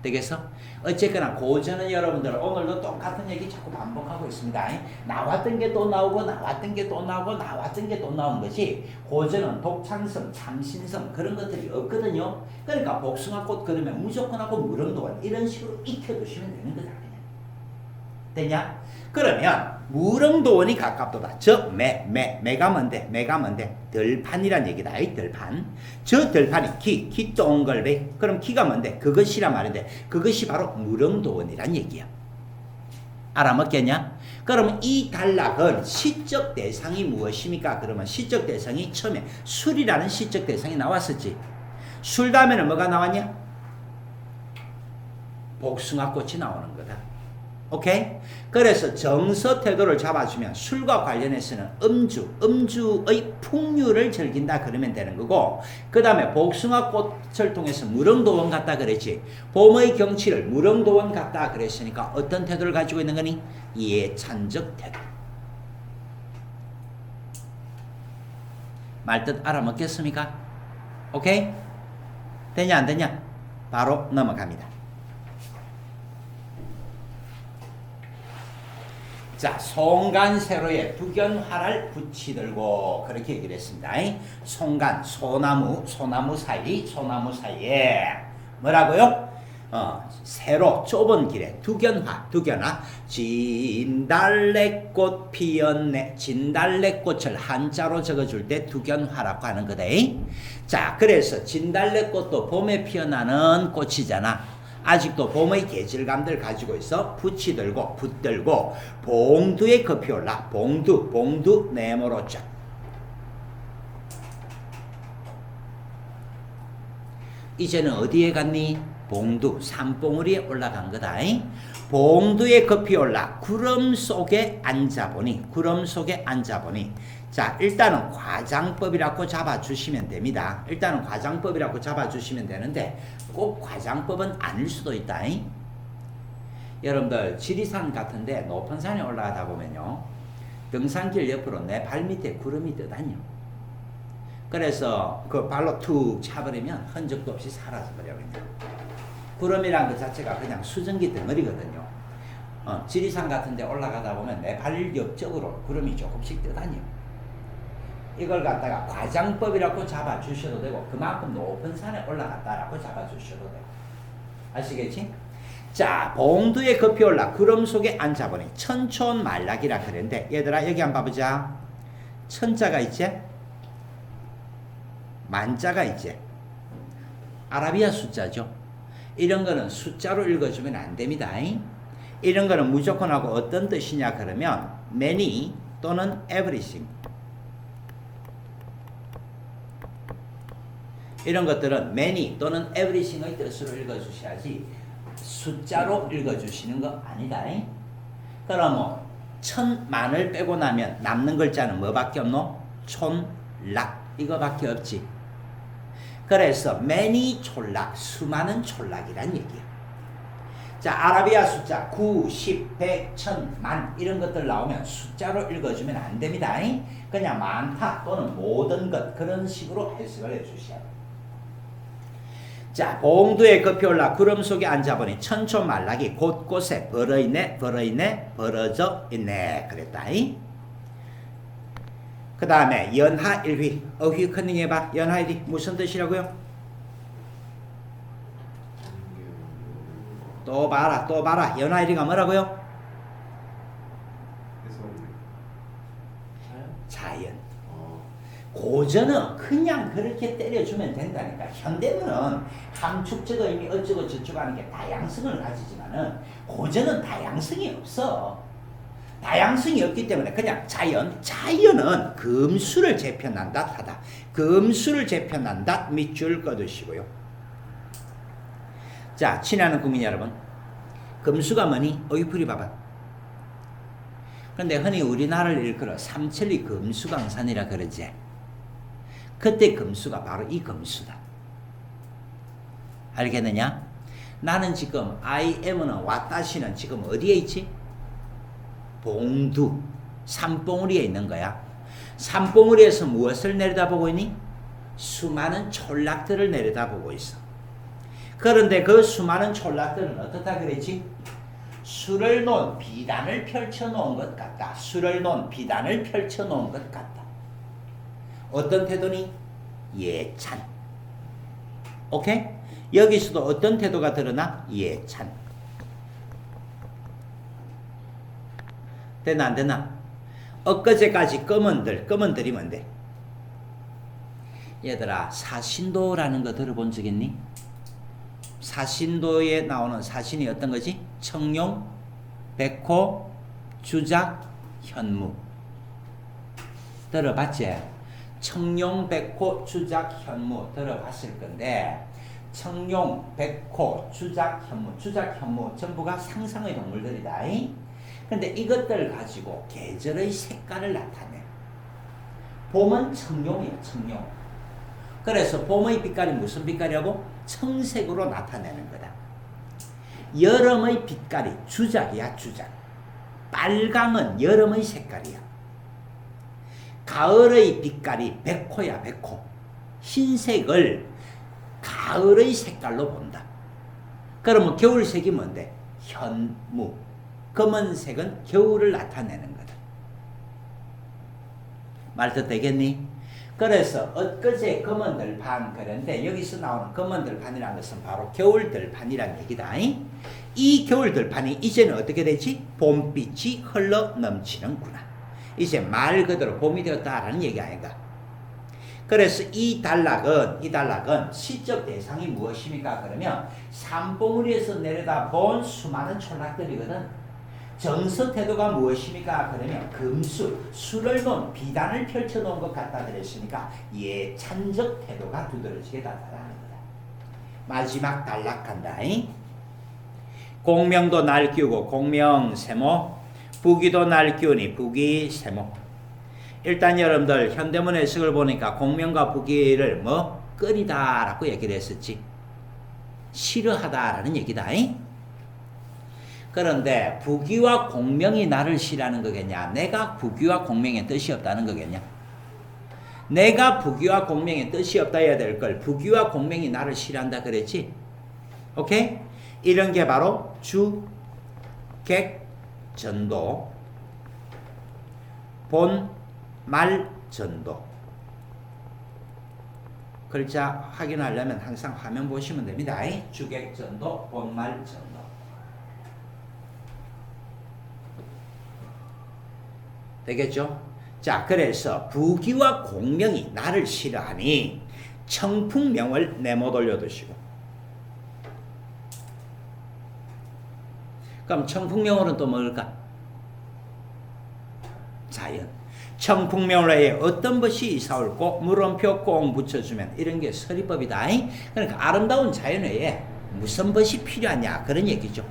되겠어? 어쨌거나 고전은 여러분들 오늘도 똑같은 얘기 자꾸 반복하고 있습니다. 나왔던 게 또 나오고 나왔던 게 또 나오고 나왔던 게 또 나오는 것이, 고전은 독창성, 참신성 그런 것들이 없거든요. 그러니까 복숭아꽃 그러면 무조건 하고 무릉도원 이런 식으로 익혀두시면 되는 거다. 그냥. 되냐? 그러면 무릉도원이 가깝도다. 매가 뭔데? 매가 뭔데? 들판이란 얘기다. 이 들판. 저 들판이 기 동글베. 그럼 기가 뭔데? 그것이란 말인데 그것이 바로 무릉도원이란 얘기야. 알아먹겠냐? 그럼 이 단락은 시적 대상이 무엇입니까? 그러면 시적 대상이 처음에 술이라는 시적 대상이 나왔었지. 술 다음에는 뭐가 나왔냐? 복숭아꽃이 나오는 거다. 오케이? 그래서 정서 태도를 잡아주면 술과 관련해서는 음주의 풍류를 즐긴다 그러면 되는 거고, 그 다음에 복숭아꽃을 통해서 무릉도원 같다 그랬지. 봄의 경치를 무릉도원 같다 그랬으니까 어떤 태도를 가지고 있는 거니? 예찬적 태도. 말뜻 알아먹겠습니까? 오케이? 되냐 안 되냐? 바로 넘어갑니다. 자, 송간세로에 두견화를 붙이들고 그렇게 얘기를 했습니다. 송간, 소나무 사이에 뭐라고요? 세로 좁은 길에 두견화 진달래꽃 피었네. 진달래꽃을 한자로 적어줄 때 두견화라고 하는 거다. 자, 그래서 진달래꽃도 봄에 피어나는 꽃이잖아. 아직도 봄의 계절감들 가지고 있어. 붙이들고 붙들고 봉두에 급히 올라. 봉두 네모로 쫙. 이제는 어디에 갔니? 봉두 산봉우리에 올라간 거다. 봉두에 급히 올라 구름 속에 앉아보니. 자, 일단은 과장법이라고 잡아주시면 됩니다. 일단은 과장법이라고 잡아주시면 되는데 꼭 과장법은 아닐 수도 있다. 여러분들 지리산 같은데 높은 산에 올라가다 보면요, 등산길 옆으로 내 발밑에 구름이 떠다녀. 그래서 그 발로 툭 차버리면 흔적도 없이 사라져버려. 구름이란 것 자체가 그냥 수증기 덩어리거든요. 지리산 같은데 올라가다 보면 내 발 옆쪽으로 구름이 조금씩 떠다녀. 이걸 갖다가 과장법이라고 잡아주셔도 되고 그만큼 높은 산에 올라갔다라고 잡아주셔도 되고. 아시겠지? 자, 봉두에 급히 올라 구름 속에 앉아보니 천촌말락이라 그랬는데, 얘들아 여기 한번 봐보자. 천자가 있지? 만자가 있지? 아라비아 숫자죠. 이런 거는 숫자로 읽어주면 안 됩니다. 이런 거는 무조건 하고 어떤 뜻이냐 그러면 many 또는 everything, 이런 것들은 many 또는 everything의 뜻으로 읽어주셔야지 숫자로 읽어주시는 거 아니다. 그럼 뭐 천만을 빼고 나면 남는 글자는 뭐밖에 없노? 촌락 이거밖에 없지. 그래서 many 촌락, 수많은 촌락이란 얘기야. 자, 아라비아 숫자 9, 10, 100, 1000, 만 이런 것들 나오면 숫자로 읽어주면 안 됩니다. 그냥 많다 또는 모든 것 그런 식으로 해석을 해주셔야 돼요. 자, 봉두에 급히 올라 구름 속에 앉아보니 천촌말락이 곳곳에 벌어져 있네 그랬다. 그 다음에 연하일휘, 어휘 컨닝 해봐. 연하일휘 무슨 뜻이라고요? 또 봐라. 연하일휘가 뭐라고요? 자연. 고전은 그냥 그렇게 때려주면 된다니까. 현대문은 함축적 의미 어쩌고 저쩌고 하는 게 다양성을 가지지만은 고전은 다양성이 없어. 다양성이 없기 때문에 그냥 자연은 금수를 재편한다 하다. 금수를 재편한다 밑줄 꺼두시고요. 자, 친애하는 국민 여러분, 금수가 뭐니? 어휘풀이 봐봐. 근데 흔히 우리나라를 일컬어 삼천리 금수강산이라 그러지. 그때 금수가 바로 이 금수다. 알겠느냐? 나는 지금 I am은 와타시는 지금 어디에 있지? 봉두, 산봉우리에 있는 거야. 산봉우리에서 무엇을 내려다보고 있니? 수많은 촌락들을 내려다보고 있어. 그런데 그 수많은 촌락들은 어떻다 그랬지? 수를 놓은 비단을 펼쳐놓은 것 같다. 수를 놓은 비단을 펼쳐놓은 것 같다. 어떤 태도니? 예찬. 오케이? 여기서도 어떤 태도가 드러나? 예찬. 되나 안 되나? 엊그제까지 검은들이 뭔데? 얘들아, 사신도라는 거 들어본 적 있니? 사신도에 나오는 사신이 어떤 거지? 청룡, 백호, 주작, 현무. 들어봤지? 청룡, 백호, 주작, 현무 들어봤을 건데, 청룡, 백호, 주작, 현무, 주작, 현무 전부가 상상의 동물들이다. 근데 이것들 가지고 계절의 색깔을 나타내. 봄은 청룡이야, 청룡. 그래서 봄의 빛깔이 무슨 빛깔이라고? 청색으로 나타내는 거다. 여름의 빛깔이 주작이야, 주작. 빨강은 여름의 색깔이야. 가을의 빛깔이 백호야, 백호. 흰색을 가을의 색깔로 본다. 그러면 겨울색이 뭔데? 현무. 검은색은 겨울을 나타내는 거다. 말도 되겠니? 그래서 엊그제 검은들판 그런데 여기서 나오는 검은들판이라는 것은 바로 겨울들판이라는 얘기다. 이 겨울들판이 이제는 어떻게 되지? 봄빛이 흘러 넘치는구나. 이제 말 그대로 봄이 되었다라는 얘기 아닌가. 그래서 이 단락은 시적 대상이 무엇입니까? 그러면 산봉우리에서 내려다본 수많은 촌락들이거든. 정서 태도가 무엇입니까? 그러면 금수, 수를 놓은 비단을 펼쳐놓은 것 같다 그랬으니까 예찬적 태도가 두드러지게 나타나는 거다. 마지막 단락한다. 공명도 날 끼우고 공명세모, 부기도 날 끼우니 부기세모. 일단 여러분들 현대문 해석을 보니까 공명과 부기를 끄리다라고 얘기를 했었지. 싫어하다라는 얘기다. 그런데 부귀와 공명이 나를 싫어하는 거겠냐? 내가 부귀와 공명의 뜻이 없다는 거겠냐? 내가 부귀와 공명의 뜻이 없다 해야 될 걸 부귀와 공명이 나를 싫어한다 그랬지? 오케이? 이런 게 바로 주객전도, 본말전도. 글자 확인하려면 항상 화면 보시면 됩니다. 주객전도, 본말전도. 되겠죠? 자, 그래서 부귀와 공명이 나를 싫어하니 청풍명을 내못 올려두시고. 그럼 청풍명으로는 또 뭘까? 자연. 청풍명으로 해 어떤 것이 이사올고 물음표 꽁 붙여주면 이런 게 서리법이다. 그러니까 아름다운 자연에 무슨 것이 필요하냐 그런 얘기죠.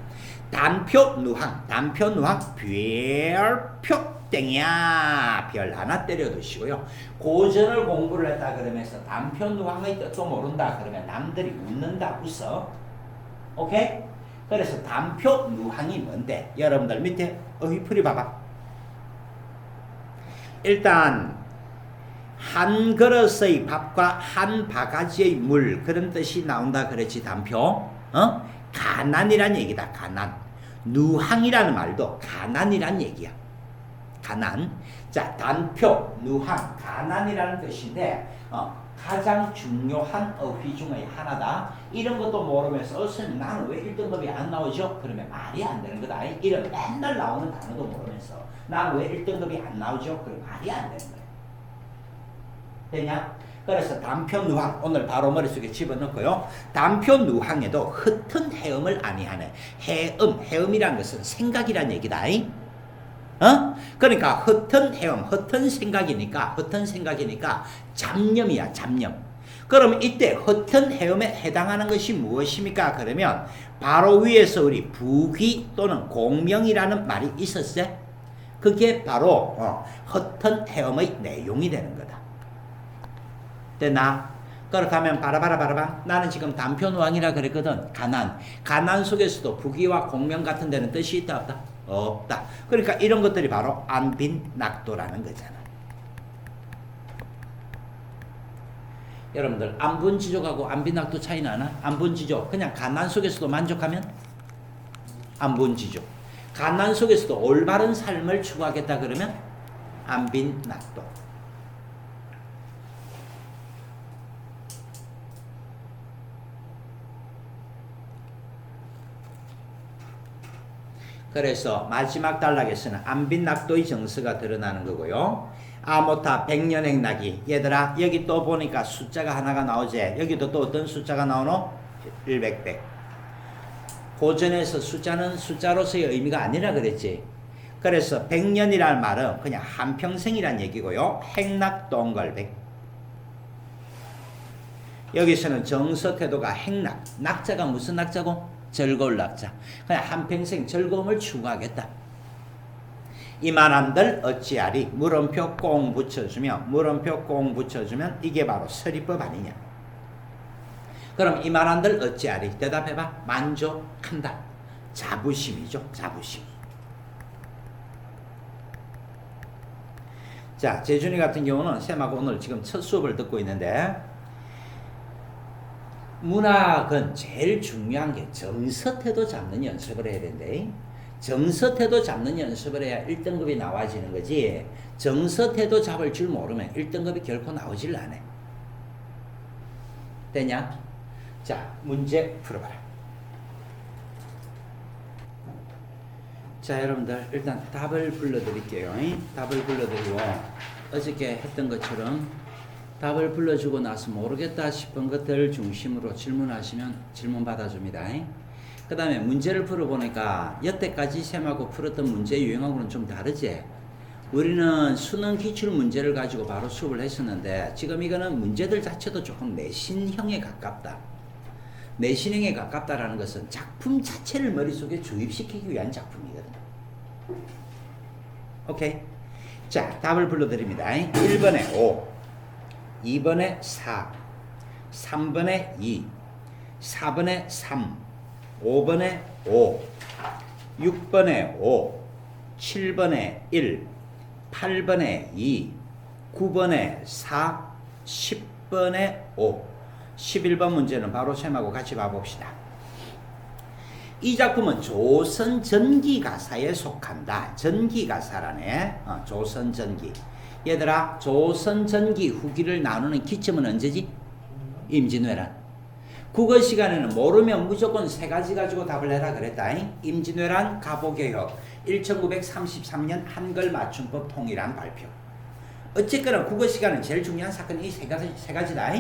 단표 누항, 별표 땡이야. 별 하나 때려두시고요. 고전을 공부를 했다 그러면서 단표 누항의 뜻도 모른다 그러면 남들이 웃는다, 웃어. 오케이? 그래서 단표 누항이 뭔데? 여러분들 밑에 어휘풀이 봐봐. 일단 한 그릇의 밥과 한 바가지의 물 그런 뜻이 나온다 그랬지. 단표. 가난이란 얘기다. 가난. 누항이라는 말도 가난이란 얘기야. 가난. 자, 단표, 누항, 가난이라는 뜻인데 가장 중요한 어휘 중의 하나다. 이런 것도 모르면서 선생님 나는 왜 1등급이 안 나오죠? 그러면 말이 안 되는 거다. 이런 맨날 나오는 단어도 모르면서 나는 왜 1등급이 안 나오죠? 그러면 말이 안 되는 거야. 되냐? 그래서 단표누항 오늘 바로 머릿속에 집어넣고요. 단표누항에도 흩은 해음을 아니하네. 해음이란 것은 생각이란 얘기다. 그러니까 흩은 해음, 흩은 생각이니까 잡념이야, 잡념. 그럼 이때 흩은 해음에 해당하는 것이 무엇입니까? 그러면 바로 위에서 우리 부귀 또는 공명이라는 말이 있었어요. 그게 바로 흩은 해음의 내용이 되는 거다. 됐나? 그렇다면 바라바라 나는 지금 단표누항이라 그랬거든. 가난 속에서도 부귀와 공명 같은 데는 뜻이 있다 없다? 없다. 그러니까 이런 것들이 바로 안빈낙도라는 거잖아. 여러분들 안분지족하고 안빈낙도 차이 나나? 안분지족 그냥 가난 속에서도 만족하면 안분지족, 가난 속에서도 올바른 삶을 추구하겠다 그러면 안빈낙도. 그래서 마지막 단락에서는 안빈낙도의 정서가 드러나는 거고요. 아모타 백년행락이, 얘들아 여기 또 보니까 숫자가 하나가 나오지. 여기도 또 어떤 숫자가 나오노? 100. 고전에서 숫자는 숫자로서의 의미가 아니라 그랬지. 그래서 백년이라는 말은 그냥 한평생이란 얘기고요. 행락동걸백. 여기서는 정서태도가 행락, 낙자가 무슨 낙자고? 즐거울 낙자. 그냥 한평생 즐거움을 추구하겠다. 이만한들 어찌하리? 물음표 꽁 붙여주면 이게 바로 서리법 아니냐. 그럼 이만한들 어찌하리? 대답해봐. 만족한다. 자부심이죠. 자부심. 자, 재준이 같은 경우는 쌤하고 오늘 지금 첫 수업을 듣고 있는데, 문학은 제일 중요한 게 정서태도 잡는 연습을 해야 된대. 정서태도 잡는 연습을 해야 1등급이 나와지는 거지. 정서태도 잡을 줄 모르면 1등급이 결코 나오질 않아. 되냐? 자, 문제 풀어봐라. 자, 여러분들 일단 답을 불러드릴게요. 답을 불러드리고 어저께 했던 것처럼 답을 불러주고 나서 모르겠다 싶은 것들 중심으로 질문하시면 질문 받아줍니다. 그 다음에 문제를 풀어보니까 여태까지 쌤하고 풀었던 문제 유형하고는 좀 다르지. 우리는 수능 기출 문제를 가지고 바로 수업을 했었는데 지금 이거는 문제들 자체도 조금 내신형에 가깝다. 내신형에 가깝다라는 것은 작품 자체를 머릿속에 주입시키기 위한 작품이거든. 오케이? 자, 답을 불러드립니다. 1번에 5, 2번에 4, 3번에 2, 4번에 3, 5번에 5, 6번에 5, 7번에 1, 8번에 2, 9번에 4, 10번에 5. 11번 문제는 바로 쌤하고 같이 봐봅시다. 이 작품은 조선 전기 가사에 속한다. 전기 가사라네. 조선 전기. 얘들아, 조선 전기 후기를 나누는 기점은 언제지? 임진왜란. 국어 시간에는 모르면 무조건 세 가지 가지고 답을 해라 그랬다. 임진왜란, 가보개혁, 1933년 한글 맞춤법 통일안 발표. 어쨌거나 국어 시간은 제일 중요한 사건이 이 세 가지다.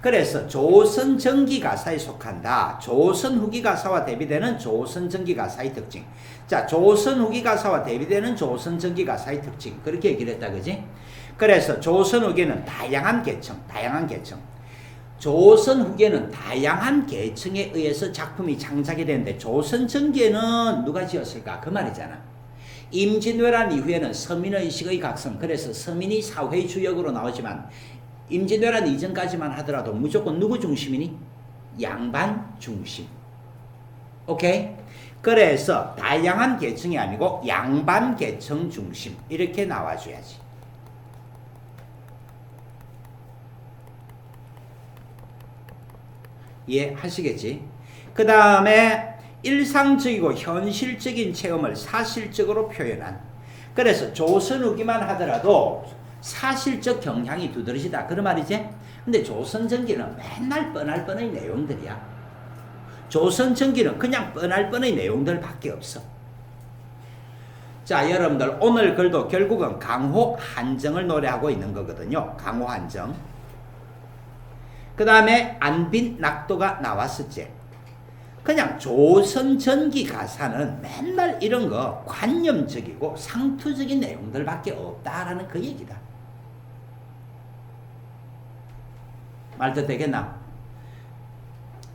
그래서 조선 전기 가사에 속한다. 조선 후기 가사와 대비되는 조선 전기 가사의 특징. 자, 조선 후기 가사와 대비되는 조선 전기 가사의 특징. 그렇게 얘기를 했다, 그지? 그래서 조선 후기는 다양한 계층. 조선 후기에는 다양한 계층에 의해서 작품이 창작이 되는데 조선 전기에는 누가 지었을까? 그 말이잖아. 임진왜란 이후에는 서민의식의 각성. 그래서 서민이 사회 주역으로 나오지만 임진왜란 이전까지만 하더라도 무조건 누구 중심이니? 양반 중심. 오케이? 그래서 다양한 계층이 아니고 양반 계층 중심. 이렇게 나와줘야지. 이해하시겠지? 그 다음에 일상적이고 현실적인 체험을 사실적으로 표현한. 그래서 조선 후기만 하더라도 사실적 경향이 두드러지다. 그런 말이지? 근데 조선 전기는 맨날 뻔할 뻔의 내용들이야. 조선 전기는 그냥 뻔할 뻔의 내용들 밖에 없어. 자, 여러분들 오늘 글도 결국은 강호 한정을 노래하고 있는 거거든요. 강호 한정. 그 다음에 안빈 낙도가 나왔었지. 그냥 조선 전기 가사는 맨날 이런 거 관념적이고 상투적인 내용들밖에 없다라는 그 얘기다. 말도 되겠나?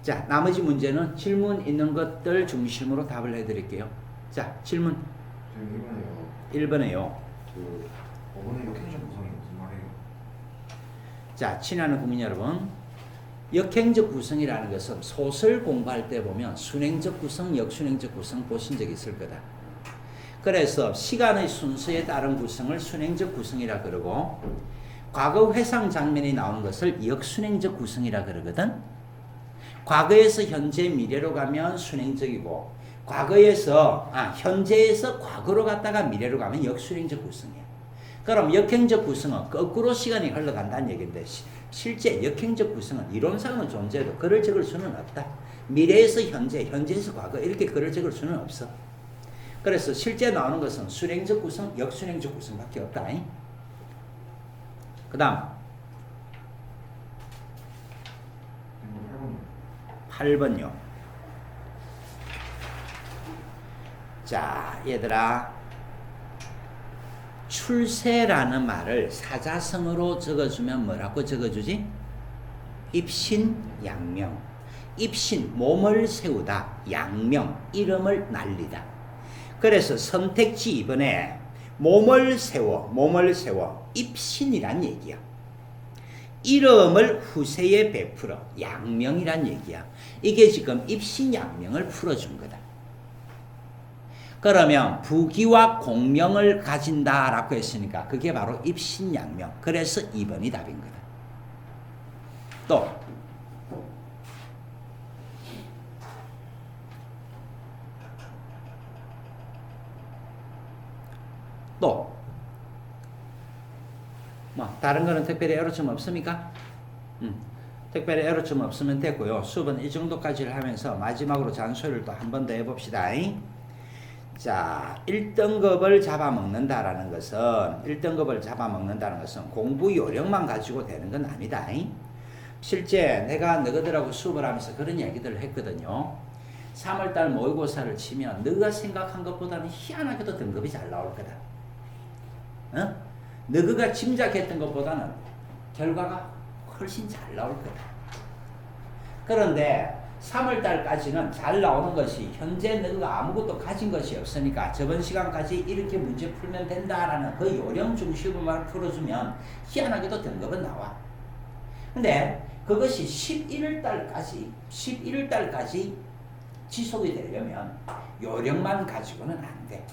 자, 나머지 문제는 질문 있는 것들 중심으로 답을 해드릴게요. 자, 질문. 1번에요. 그 5번의 역행적 구성이 무슨 말이에요? 자, 친애하는 국민 여러분, 역행적 구성이라는 것은 소설 공부할 때 보면 순행적 구성, 역순행적 구성 보신 적 있을 거다. 그래서 시간의 순서에 따른 구성을 순행적 구성이라 그러고, 과거 회상 장면이 나오는 것을 역순행적 구성이라 그러거든. 과거에서 현재 미래로 가면 순행적이고, 현재에서 과거로 갔다가 미래로 가면 역순행적 구성이야. 그럼 역행적 구성은 거꾸로 시간이 흘러간다는 얘기인데, 실제 역행적 구성은 이론상은 존재해도 글을 적을 수는 없다. 미래에서 현재, 현재에서 과거 이렇게 글을 적을 수는 없어. 그래서 실제 나오는 것은 순행적 구성, 역순행적 구성밖에 없다. 그 다음 8번요. 자, 얘들아, 출세라는 말을 사자성어로 적어주면 뭐라고 적어주지? 입신양명. 입신, 몸을 세우다. 양명, 이름을 날리다. 그래서 선택지 2번에 몸을 세워. 입신이란 얘기야. 이름을 후세에 베풀어. 양명이란 얘기야. 이게 지금 입신양명을 풀어준 거다. 그러면 부귀와 공명을 가진다라고 했으니까 그게 바로 입신양명. 그래서 2번이 답인 거다. 또 뭐 다른 거는 특별히 에러점 없습니까? 특별히 에러점 없으면 됐고요. 수업은 이 정도까지를 하면서 마지막으로 잔소리를 또 한 번 더 해봅시다. 자, 1등급을 잡아먹는다라는 것은 공부 요령만 가지고 되는 건 아니다. 실제 내가 너희들하고 수업을 하면서 그런 얘기들을 했거든요. 3월달 모의고사를 치면 너가 생각한 것보다는 희한하게도 등급이 잘 나올 거다. 너가 짐작했던 것보다는 결과가 훨씬 잘 나올 거다. 그런데 3월달까지는 잘 나오는 것이 현재 너가 아무것도 가진 것이 없으니까 저번 시간까지 이렇게 문제 풀면 된다라는 그 요령 중심으로만 풀어주면 희한하게도 등급은 나와. 근데 그것이 11월달까지 지속이 되려면 요령만 가지고는 안 돼.